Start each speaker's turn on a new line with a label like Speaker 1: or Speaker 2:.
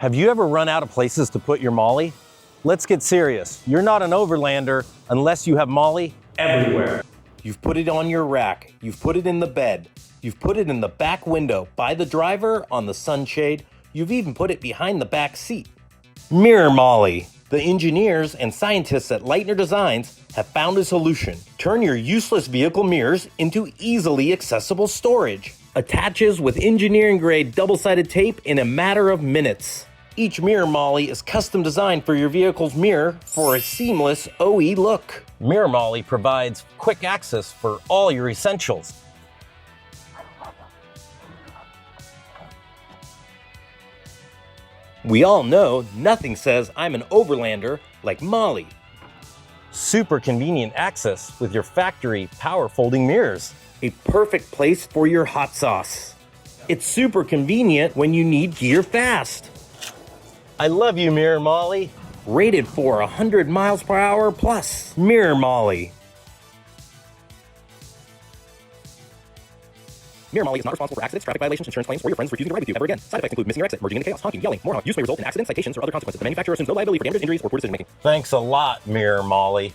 Speaker 1: Have you ever run out of places to put your Molly? Let's get serious. You're not an overlander unless you have Molly everywhere. You've put it on your rack. You've put it in the bed. You've put it in the back window, by the driver, on the sunshade. You've even put it behind the back seat. Mirror Molly. The engineers and scientists at Leitner Designs have found a solution. Turn your useless vehicle mirrors into easily accessible storage. Attaches with engineering-grade double-sided tape in a matter of minutes. Each Mirror Molly is custom designed for your vehicle's mirror for a seamless OE look. Mirror Molly provides quick access for all your essentials. We all know nothing says I'm an overlander like Molly. Super convenient access with your factory power folding mirrors. A perfect place for your hot sauce. It's super convenient when you need gear fast. I love you, Mirror Molly. Rated for 100 miles per hour plus. Mirror Molly. Mirror Molly is not responsible for accidents, traffic violations, insurance claims, or your friends refusing to ride with you ever again. Side effects include missing your exit, merging into chaos, honking, yelling, more use may result in accidents, citations, or other consequences. The manufacturer assumes no liability for damages, injuries, or poor decision making. Thanks a lot, Mirror Molly.